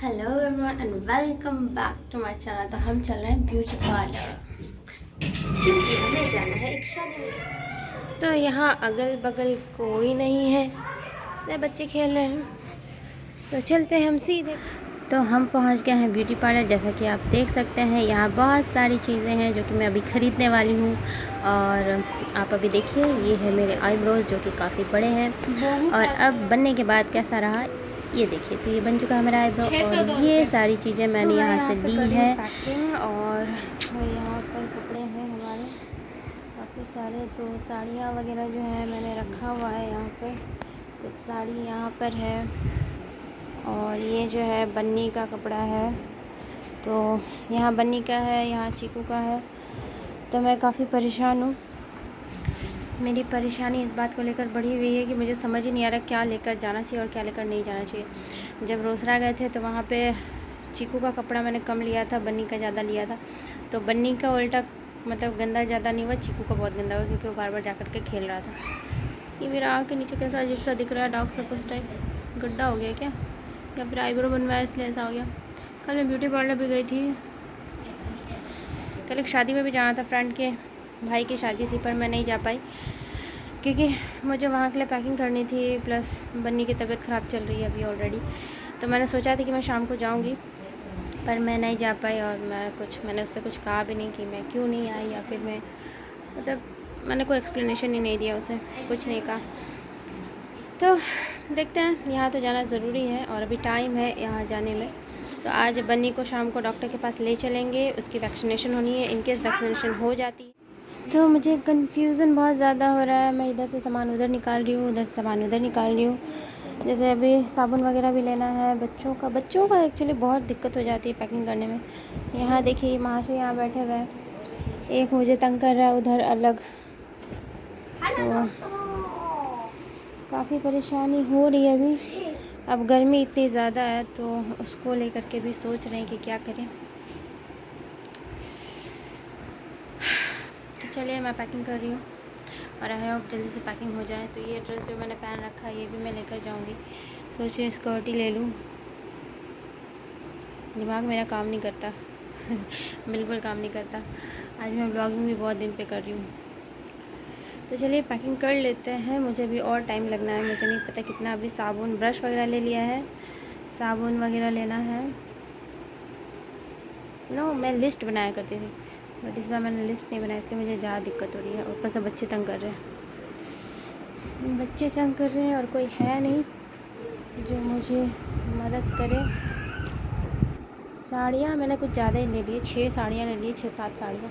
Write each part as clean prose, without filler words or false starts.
Hello everyone and welcome back to my channel. तो हम चल रहे हैं ब्यूटी पार्लर क्योंकि हमें जाना है एक शादी में। तो यहाँ अगल बगल कोई नहीं है, ये बच्चे खेल रहे हैं। तो चलते हैं हम सीधे। तो हम पहुँच गए हैं ब्यूटी पार्लर। जैसा कि आप देख सकते हैं यहाँ बहुत सारी चीज़ें हैं जो कि मैं अभी ख़रीदने वाली हूँ। और आप अभी देखिए, ये है मेरे आईब्रोज जो कि काफ़ी बड़े हैं। और अब बनने के बाद कैसा रहा ये देखिए। तो ये बन चुका है मेरा आईब्रो और ये सारी चीज़ें मैंने यहाँ से ली है। और यहाँ पर कपड़े हैं हमारे काफ़ी सारे। तो साड़ियाँ वगैरह जो है मैंने रखा हुआ है यहाँ पर। कुछ साड़ी यहाँ पर है और ये जो है बन्नी का कपड़ा है। तो यहाँ बन्नी का है, यहाँ चीकू का है। तो मैं काफ़ी परेशान हूँ। मेरी परेशानी इस बात को लेकर बढ़ी हुई है कि मुझे समझ ही नहीं आ रहा क्या लेकर जाना चाहिए और क्या लेकर नहीं जाना चाहिए। जब रोसड़ा गए थे तो वहाँ पे चीकू का कपड़ा मैंने कम लिया था, बन्नी का ज़्यादा लिया था। तो बन्नी का उल्टा मतलब गंदा ज़्यादा नहीं हुआ, चीकू का बहुत गंदा हुआ क्योंकि वो बार बार जा कर के खेल रहा था। ये मेरा आँख के नीचे कैसा अजीब सा दिख रहा है, डार्क सर्कल्स टाइप, गड्ढा हो गया क्या, या फिर आईब्रो बनवाया इसलिए ऐसा हो गया। कल मैं ब्यूटी पार्लर भी गई थी। कल एक शादी में भी जाना था, फ्रेंड के भाई की शादी थी, पर मैं नहीं जा पाई क्योंकि मुझे वहाँ के लिए पैकिंग करनी थी। प्लस बन्नी की तबीयत ख़राब चल रही है अभी ऑलरेडी। तो मैंने सोचा था कि मैं शाम को जाऊँगी, पर मैं नहीं जा पाई। और मैंने उससे कुछ कहा भी नहीं कि मैं क्यों नहीं आई, या फिर मैं मतलब मैंने कोई एक्सप्लेनेशन ही नहीं दिया उसे, कुछ नहीं कहा। तो देखते हैं, यहाँ तो जाना ज़रूरी है और अभी टाइम है यहाँ जाने में। तो आज बन्नी को शाम को डॉक्टर के पास ले चलेंगे, उसकी वैक्सीनेशन होनी है। इनकेस वैक्सीनेशन हो जाती है तो मुझे कन्फ्यूज़न बहुत ज़्यादा हो रहा है। मैं इधर से सामान उधर निकाल रही हूँ, उधर से सामान उधर निकाल रही हूँ। जैसे अभी साबुन वगैरह भी लेना है बच्चों का एक्चुअली बहुत दिक्कत हो जाती है पैकिंग करने में। यहाँ देखिए महाशय यहाँ बैठे हुए हैं, एक मुझे तंग कर रहा है उधर अलग। तो काफ़ी परेशानी हो रही है अभी। अब गर्मी इतनी ज़्यादा है तो उसको लेकर के भी सोच रहे हैं कि क्या करें। तो चलिए मैं पैकिंग कर रही हूँ और आई होप जल्दी से पैकिंग हो जाए। तो ये ड्रेस जो मैंने पहन रखा है ये भी मैं लेकर जाऊँगी। सोच रही स्कर्ट ही ले लूँ। दिमाग मेरा काम नहीं करता बिल्कुल काम नहीं करता। आज मैं ब्लॉगिंग भी बहुत दिन पे कर रही हूँ। तो चलिए पैकिंग कर लेते हैं। मुझे भी और टाइम लगना है, मुझे नहीं पता कितना। अभी साबुन ब्रश वगैरह ले लिया है, साबुन वगैरह लेना है। मैं लिस्ट बनाया करती थी, बट इस बार मैंने लिस्ट नहीं बनाया, इसलिए मुझे ज़्यादा दिक्कत हो रही है। ऊपर से बच्चे तंग कर रहे हैं, और कोई है नहीं जो मुझे मदद करे। साड़ियाँ मैंने कुछ ज़्यादा ही ले लिए, 6 साड़ियाँ ले ली, 6-7 साड़ियाँ।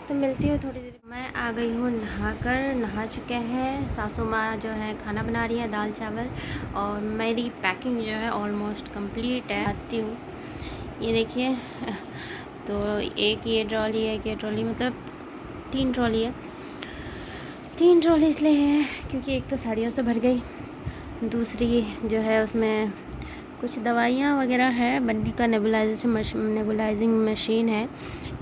तो मिलती हूँ थोड़ी देर। मैं आ गई हूँ नहा चुके हैं। सासू माँ जो है खाना बना रही है, दाल चावल। और मेरी पैकिंग जो है ऑलमोस्ट कंप्लीट है। आती हूँ, ये देखिए। तो एक ये ट्रॉली मतलब 3 ट्रॉली है। 3 ट्रॉली इसलिए हैं क्योंकि एक तो साड़ियों से भर गई, दूसरी जो है उसमें कुछ दवाइयाँ वगैरह है। बन्नी का नेबुलाइजिंग मशीन है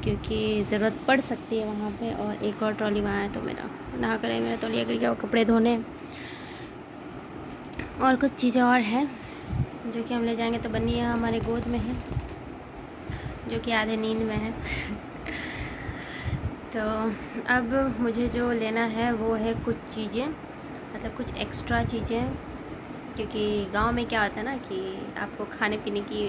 क्योंकि ज़रूरत पड़ सकती है वहाँ पे। और एक और ट्रॉली वहाँ है। तो मेरा तौलिया गिर गया, वो कपड़े धोने और कुछ चीज़ें और हैं जो कि हम ले जाएंगे। तो बन्नी यहाँ हमारे गोद में है जो कि आधे नींद में है तो अब मुझे जो लेना है वो है कुछ चीज़ें, मतलब कुछ एक्स्ट्रा चीज़ें। क्योंकि गांव में क्या होता है ना कि आपको खाने पीने की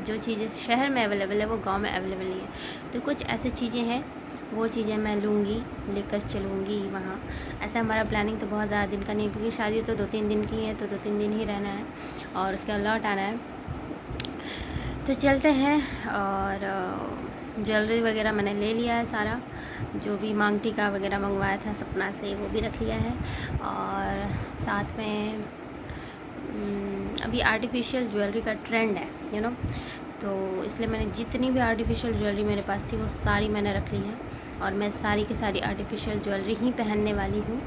जो चीज़ें शहर में अवेलेबल है वो गांव में अवेलेबल नहीं है। तो कुछ ऐसी चीज़ें हैं, वो चीज़ें मैं लूँगी, लेकर चलूँगी वहाँ। ऐसा हमारा प्लानिंग तो बहुत ज़्यादा दिन का नहीं है क्योंकि शादी तो 2-3 दिन की है, तो 2-3 दिन ही रहना है और उसके बाद लौट आना है। तो चलते हैं। और ज्वेलरी वगैरह मैंने ले लिया है सारा, जो भी मांग टीका वगैरह मंगवाया था सपना से वो भी रख लिया है। और साथ में अभी आर्टिफिशियल ज्वेलरी का ट्रेंड है तो इसलिए मैंने जितनी भी आर्टिफिशियल ज्वेलरी मेरे पास थी वो सारी मैंने रख ली है। और मैं सारी की सारी आर्टिफिशियल ज्वेलरी ही पहनने वाली हूँ।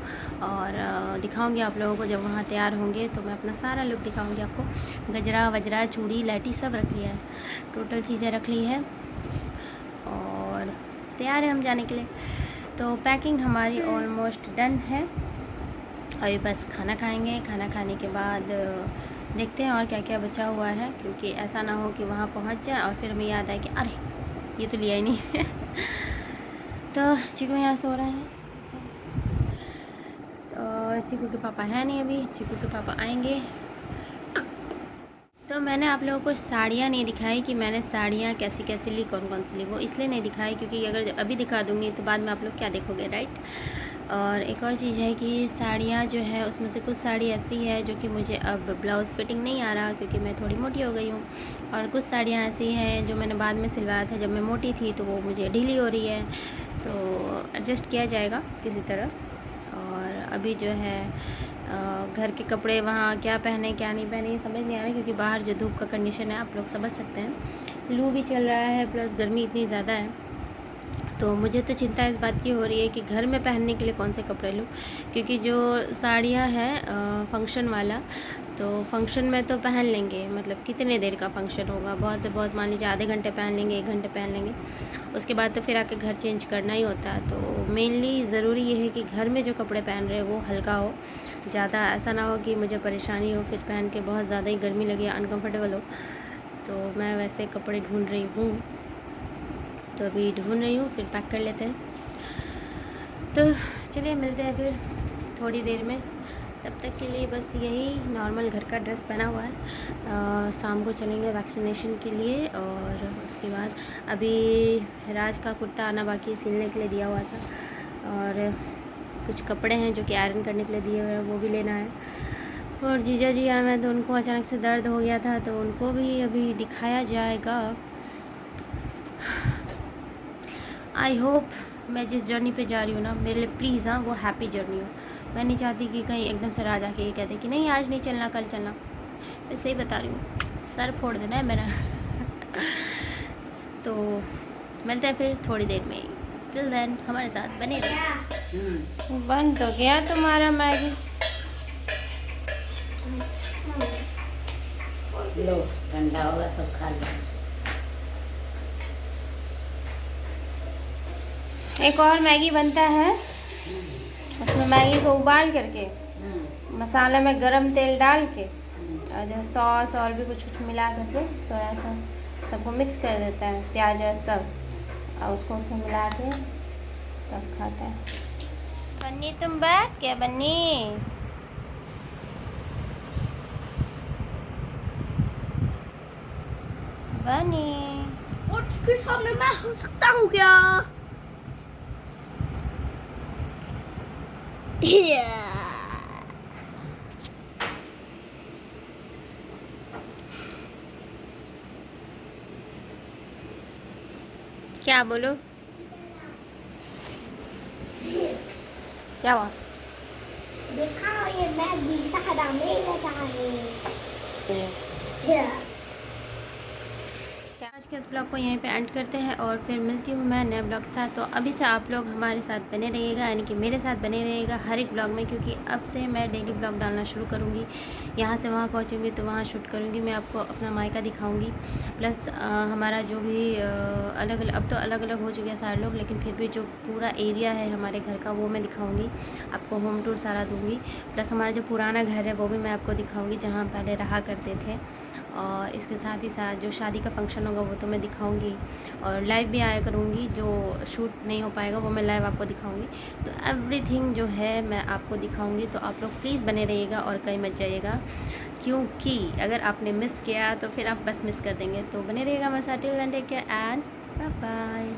और दिखाऊंगी आप लोगों को जब वहाँ तैयार होंगे तो मैं अपना सारा लुक दिखाऊंगी आपको। गजरा वजरा चूड़ी लैटी सब रख लिया है, टोटल चीज़ें रख ली है और तैयार है हम जाने के लिए। तो पैकिंग हमारी ऑलमोस्ट डन है। अभी बस खाना खाएंगे, खाना खाने के बाद देखते हैं और क्या क्या बचा हुआ है, क्योंकि ऐसा ना हो कि वहाँ पहुँच जाए और फिर हमें याद आए कि अरे ये तो लिया ही नहीं है। तो चिकू यहाँ सो रहा है, तो चिकू के पापा हैं नहीं अभी, चिकू के पापा आएंगे। तो मैंने आप लोगों को साड़ियाँ नहीं दिखाई कि मैंने साड़ियाँ कैसी कैसी ली, कौन कौन सी ली, वो इसलिए नहीं दिखाई क्योंकि अगर अभी दिखा दूँगी तो बाद में आप लोग क्या देखोगे, राइट। और एक और चीज़ है कि साड़ियाँ जो है उसमें से कुछ साड़ी ऐसी है जो कि मुझे अब ब्लाउज़ फिटिंग नहीं आ रहा क्योंकि मैं थोड़ी मोटी हो गई हूँ, और कुछ साड़ियाँ ऐसी हैं जो मैंने बाद में सिलवाया था जब मैं मोटी थी, तो वो मुझे ढीली हो रही है, तो एडजस्ट किया जाएगा किसी तरह। और अभी जो है घर के कपड़े वहाँ क्या पहने क्या नहीं पहने ये समझ नहीं आ रहा, क्योंकि बाहर जो धूप का कंडीशन है आप लोग समझ सकते हैं, लू भी चल रहा है प्लस गर्मी इतनी ज़्यादा है। तो मुझे तो चिंता इस बात की हो रही है कि घर में पहनने के लिए कौन से कपड़े लूँ, क्योंकि जो साड़ियाँ हैं फंक्शन वाला, तो फंक्शन में तो पहन लेंगे, मतलब कितने देर का फंक्शन होगा, बहुत से बहुत मान लीजिए आधे घंटे पहन लेंगे, 1 घंटे पहन लेंगे, उसके बाद तो फिर आके घर चेंज करना ही होता है। तो मेनली ज़रूरी ये है कि घर में जो कपड़े पहन रहे हैं वो हल्का हो, ज़्यादा ऐसा ना हो कि मुझे परेशानी हो, फिर पहन के बहुत ज़्यादा ही गर्मी लगे, अनकम्फर्टेबल हो। तो मैं वैसे कपड़े ढूंढ रही हूँ, तो अभी ढूंढ रही हूँ, फिर पैक कर लेते हैं। तो चलिए मिलते हैं फिर थोड़ी देर में, तब तक के लिए बस यही नॉर्मल घर का ड्रेस पहना हुआ है। शाम को चलेंगे वैक्सीनेशन के लिए, और उसके बाद अभी राज का कुर्ता आना बाकी सिलने के लिए दिया हुआ था, और कुछ कपड़े हैं जो कि आयरन करने के लिए दिए हुए हैं, वो भी लेना है। और जीजा जी आए हैं तो उनको अचानक से दर्द हो गया था, तो उनको भी अभी दिखाया जाएगा। आई होप मैं जिस जर्नी पे जा रही हूँ ना, मेरे लिए प्लीज़ हाँ वो हैप्पी जर्नी हो। मैं नहीं चाहती कि कहीं एकदम से राज आके ये कहते कि नहीं आज नहीं चलना, कल चलना। मैं सही बता रही हूँ, सर फोड़ देना है मेरा। तो मिलते हैं फिर थोड़ी देर में, टिल देन हमारे साथ बने रहिए। बंद तो गया तुम्हारा मैगी। लो ठंडा होगा तो खा लो। एक और मैगी बनता है, उसमें मैगी को उबाल करके मसाले में गरम तेल डाल के और जो सॉस और भी कुछ कुछ मिला करके, सोया सॉस सबको मिक्स कर देता है, प्याज और सब, और उसको उसमें मिला के तब खाता है। बन्नी तुम बैठ क्या, बन्नी बन्नी उसके सामने मैं हो सकता हूँ क्या? क्या बोलो, क्या हुआ? देखा ये मैगी सादा में लगा है। आज के इस ब्लॉग को यहीं पे एंड करते हैं, और फिर मिलती हूँ मैं नए ब्लॉग के साथ। तो अभी से आप लोग हमारे साथ बने रहिएगा, यानी कि मेरे साथ बने रहिएगा हर एक ब्लॉग में, क्योंकि अब से मैं डेली ब्लॉग डालना शुरू करूँगी। यहाँ से वहाँ पहुँचूँगी तो वहाँ शूट करूँगी, मैं आपको अपना मायका दिखाऊँगी, प्लस हमारा जो भी अलग अलग, अब तो अलग अलग हो चुके हैं सारे लोग, लेकिन फिर भी जो पूरा एरिया है हमारे घर का वो मैं दिखाऊँगी आपको, होम टूर सारा दूँगी। प्लस हमारा जो पुराना घर है वो भी मैं आपको दिखाऊँगी, जहाँ हम पहले रहा करते थे। और इसके साथ ही साथ जो शादी का फंक्शन होगा वो तो मैं दिखाऊंगी, और लाइव भी आया करूँगी, जो शूट नहीं हो पाएगा वो मैं लाइव आपको दिखाऊंगी। तो एवरीथिंग जो है मैं आपको दिखाऊंगी, तो आप लोग प्लीज़ बने रहिएगा और कहीं मत जाइएगा, क्योंकि अगर आपने मिस किया तो फिर आप बस मिस कर देंगे। तो बने रहिएगा हमारे साथ, till then take care and bye bye.